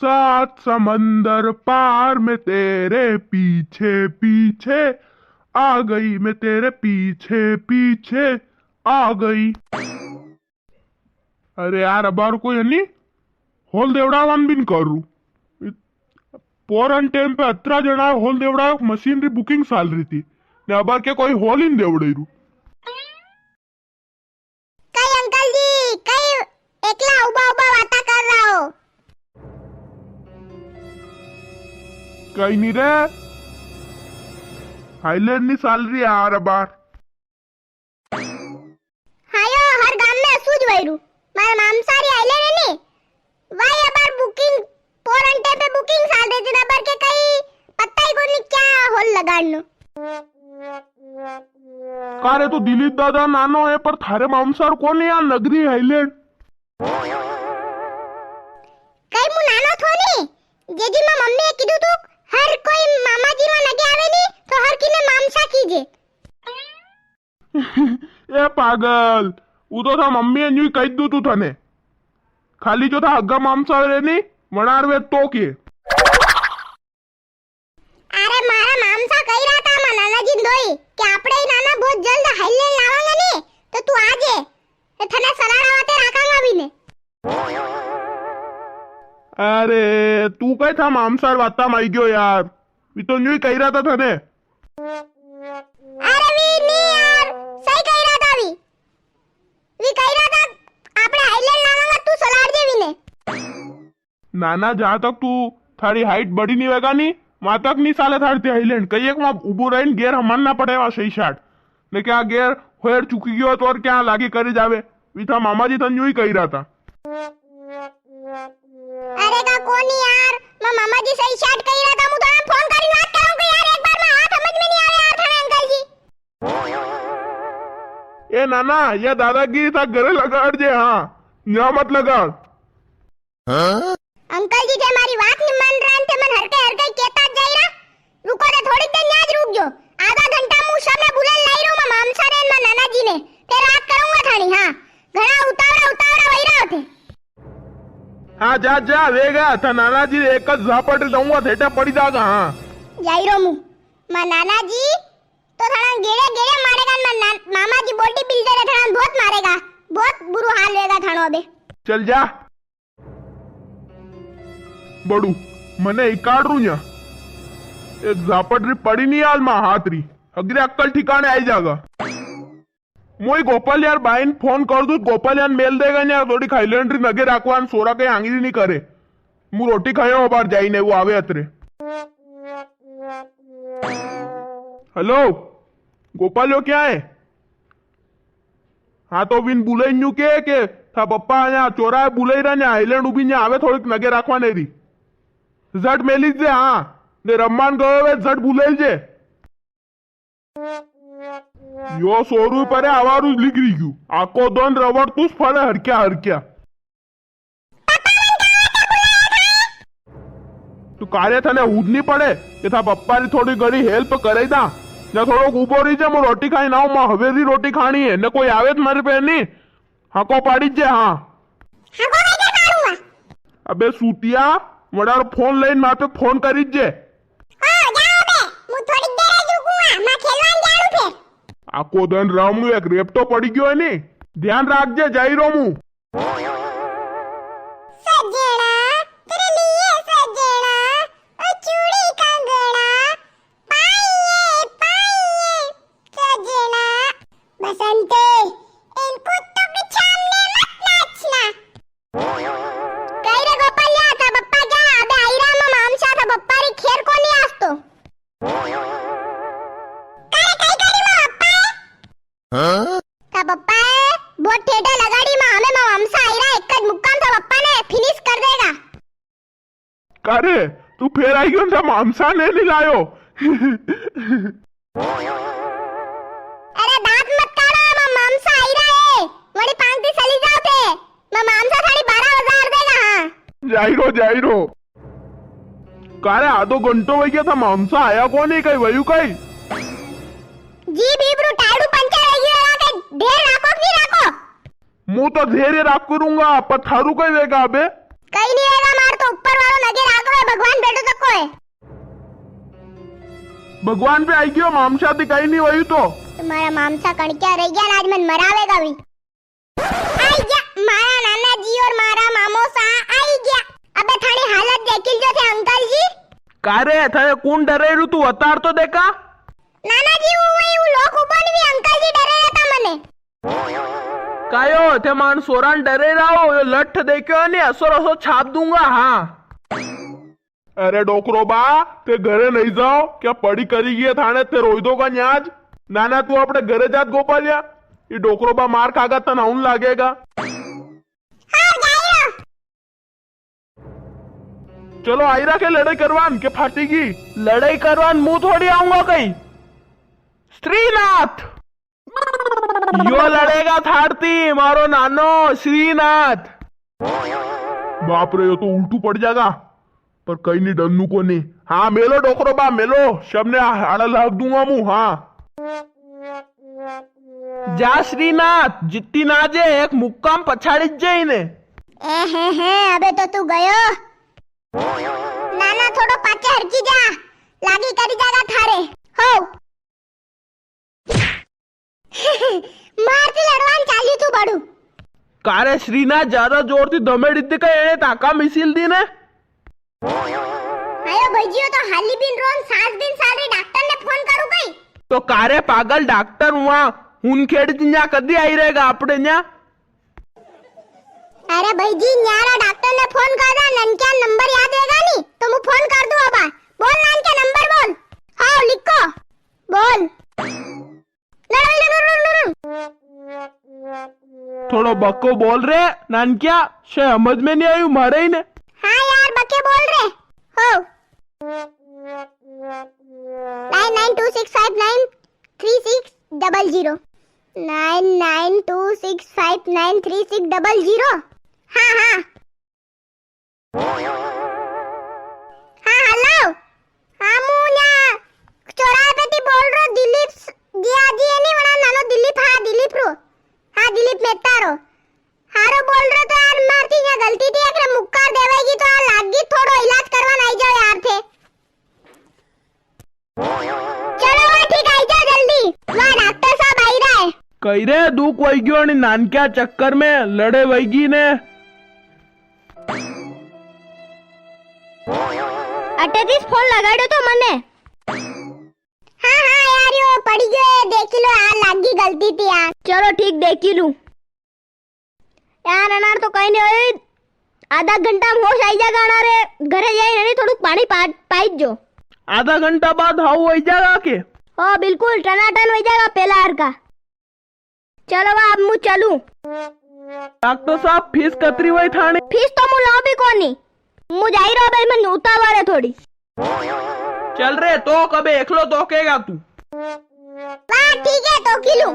सात समंदर पार में तेरे पीछे पीछे आ गई, मैं तेरे पीछे पीछे आ गई। अरे यार अबार कोई है नहीं होल देवड़ावान भी करू पोरन टाइम पे अतरा जना होल देवड़ा मशीनरी बुकिंग चाल रही थी ने अबार के कोई होल इन देवड़े रू कई अंकल जी कई एकला उबा उबा वाता कर रहा हो। कहीं नहीं रे हाईलैंड ની સેલરી यार अबार हायो हर गाम में सूझ वैरू मारे मामसारी आइले ने नी वाई अबार बुकिंग पोरंटे पे बुकिंग साल दे दिन अबार के कई पत्ता ही कोनी क्या होल लगाड़नो कारे तो दिलीप दादा नानो है पर थारे मामसार कोनी यार नगरी हाईलैंड कई मु नानो थो नी जेजी में मम्मी ए कीधु तू हर कोई मामाजी में लगे आवे नी तो हर किने मामसा कीजे। ए पागल वो तो था मम्मी ने कही दू तू थने खाली जो था हग्गा मामसा रे नी मनारवे तो के अरे मारा मामसा कही रहा था मा नानाजी दोई कि आपड़े ही नाना बहुत जल्द हाईलैंड लावांगे नी तो तू आजे ए थने सलाड़ावाते राखांगा भी ने। अरे तू कई था मामसार वाता माई गयो यार वी तो न्यू कही रहा था थने। अरे वी नी यार सही कही रहा था वी कही रहा था आपड़े हाईलैंड लावांगा तू सलाड़ दे वी ने। नाना जहाँ तक तू थारी हाइट बड़ी नहीं वेगा नी वहां तक नहीं साले थारती हाईलैंड कई एक वहां उबो रहीन गेर हमान ना पड़े वहां सही शाट ने क्या गेर होयर चुकी गयो तो और क्या लागे करे जावे वी था मामाजी तन न्यू ही कही रहा था। अरे का कोनी यार मैं मामाजी सही शाट कही रहा था मु तो फोन करी बात करूं कि यार एक बार में हाथ समझ में नहीं आ रहा यार थाने अंकल जी। ए नाना ये दादागिरी था घरे लगाड़ जे हाँ यहाँ मत लगाड़। अंकल जी जे मारी बात नहीं मान रहा थे मन हर के कहता जाई रहा रुको रे थोड़ी देर न्याज रुक जो आधा घंटा मु सब में बुलान लाई रो मामसा रे ना नाना जी ने फिर बात करूंगा थानी। हां घણા उतावड़ा वैरा थे। हाँ जा जा वेगा था नाना जी एक झापट दूंगा थेटा पड़ी जागा। हाँ जाई रो मु मा नाना जी तो थाना गेड़े गेड़े मारेगा ना मामा जी बॉडी बिल्डर है थाना बहुत मारेगा बहुत बुरा हाल होएगा थानो अबे। चल जा बड़ू मने इकाड़ रू न्या एक झापट री पड़ी नहीं हाल मा हाथ री अगरे अक्कल ठिकाने आई जागा। मोई गोपाल यार बाइन फोन कर दू गोपाल यार मेल देगा यार थोड़ी हाईलैंड री नगे राखवान सोरा कहीं आंगली नहीं करे मु रोटी खायो बार जाई ने वो आवे अतरे। हेलो गोपाल यो क्या है हाँ तो बिन बुले न्यू के था पप्पा यहाँ चोरा बुले रहा हाईलैंड उभी यहाँ आवे थोड़ी नगे राखवा नहीं री झट मेली जे हाँ ने रम्मान गयो झट बुले जे यो 100 रुपये आवारू निकली गयू आको दोन रबड़ तूस फले हरक्या तू कार्य थाने उड़नी पड़े कि था पप्पा ने थोड़ी घड़ी हेल्प करे दा ने थोड़ो उबो रही जे मु रोटी खाई ना मां हवेली रोटी खानी है ने कोई आवे मारे पे नहीं हाको पाड़ी जे। हाँ हाको कैसे पाडूंगा अबे सूतिया वडार फोन लईन मापे फोन करी जे। हां जाओ बे मु थोड़ी देर रुकूंगा मैं खेलवान जाणू फिर आको दिन रामू एक रेपटो पड़ी गयो है नी ध्यान राखजे जाई रोमू। सजना तेरे लिए सजना ओ चूड़ी कंगना पाइए पाइए सजना बसंते इनको तो बिछाने मत नाचना। कई रे गोपाल या था बप्पा क्या अबे आईरा में मामसा था बप्पा री खेर को नहीं आस्तो करे कई करी में बप्पा है का बप्पा है बहुत ठेठा लगाड़ी में हमें मामसा आईरा एक ज मुक्काम था बप्पा ने फिनिश कर देगा। करे तू फेर आई गयो था मामसा ने नहीं लायो। अरे दांत मत काढ़ो मां मामसा आईरा है वड़ी पांगती चली जाओ थे मां मामसा थारी 12,000 देगा। हां जाई रो कारे आधो घंटो वही गया था मामसा आया को नहीं कई वयू कई जी बीबरू टाड़ू पंचर है गयो के ढेर राखो कि राखो मु तो धैर्य राख करूंगा पर थारू कई देगा अबे कई नहीं रहेगा मार तो ऊपर वालों लगे ભગવાન पे आई गयो मामसा थी कहीं नहीं हुई तो तुम्हारा मामसा कणक्या रह गया आज मन मरावेगा भी आई गया मारा नाना जी और मारा मामोसा आई गया अबे थानी हालत देखी जो थे अंकल जी कारे थे कौन डरेरू तू अतार तो देखा नाना जी वो लोग ऊपर भी अंकल जी डरे रहता मने कायो थे मान सोरान डरे रहो ये लठ देखो ने असर असर छाप दूंगा हाँ अरे डोकरो बा ते घरे नहीं जाओ क्या पड़ी करी गई थाने ते रोई दो का न्याज नाना तू अपने घरे जात गोपालिया ये डोकरो बा मार खागा तना उन लागेगा हाँ जाइयो चलो आयरा के लड़ाई करवान के फाटेगी लड़ाई करवान मुंह थोड़ी आऊंगा कहीं श्रीनाथ यो लड़ेगा थारती मारो नानो श्रीनाथ बाप रे ये तो उल्टू पड़ जाएगा पर कहीं नहीं डन्नू को नहीं हाँ मेलो डोकरो बा मेलो सबने आड़ा लाग दूंगा मुंह हाँ जा श्रीनाथ जितनी ना जे एक मुक्काम पछाड़ी जाई ने अबे तो तू गयो नाना थोड़ो पाचे हरकी जा लागी करी जागा थारे हो मारती लड़वान चाल्यू तू बड़ू कारे श्रीनाथ ज्यादा जोर थी दमेड़ी थी का एने ताका मिसिल दी ने आयो भईजियो तो हाली बिन रोन 7 दिन सारी डॉक्टर ने फोन करू कई तो कारे पागल डॉक्टर हुआ हुन खेड़ी न्या कदी आई रहेगा आपने न्या अरे भईजी न्यारा डॉक्टर ने फोन कर दा ननक्या नंबर याद रहेगा नी तो मु फोन कर दूं अबा बोल नान के नंबर बोल हां लिखो बोल थोड़ा बक्को बोल रहे नानक्या शे समझ में नहीं आई मारे ही ने हाँ यार बके बोल रहे हो 9926593600 9926593600 हाँ हाँ हाँ हेलो हाँ मुन्या चौराहे पे थी बोल रो दिलीप जी आजी है नहीं वना नानो दिलीप रो हाँ दिलीप मेहता रो हारो बोल रो तो यार मारती या गलती थी एकरे मुक्का देवेगी तो लागी थोड़ो इलाज करवाना आई जाओ यार थे चलो वाह ठीक आई जाओ जल्दी वाह डॉक्टर साहब आई रहा है कही रे दुख वही गयो ने नानक्या चक्कर में लड़े वहीगी ने अटेतीस फोन लगाड़ो तो मने हाँ हाँ यार यो पड़ी गयो देख लो यार लागी गलती थी यार चलो ठीक देखी लू यार अनार तो कहीं नहीं होई आधा घंटा में होश आई जाएगा अनारे घरे जाई नहीं थोड़ू पानी पाई जो आधा घंटा बाद हाउ हो जाएगा के हो बिल्कुल टनाटन हो जाएगा पहला हार का चलो अब मु चलू डॉक्टर साहब फीस कतरी हुई थाने फीस तो मु लाओ भी कोनी मु जाई रहा भाई मैं उतावल है थोड़ी चल रे तो कबे एकलो तो केगा तू वाह ठीक है तो किलू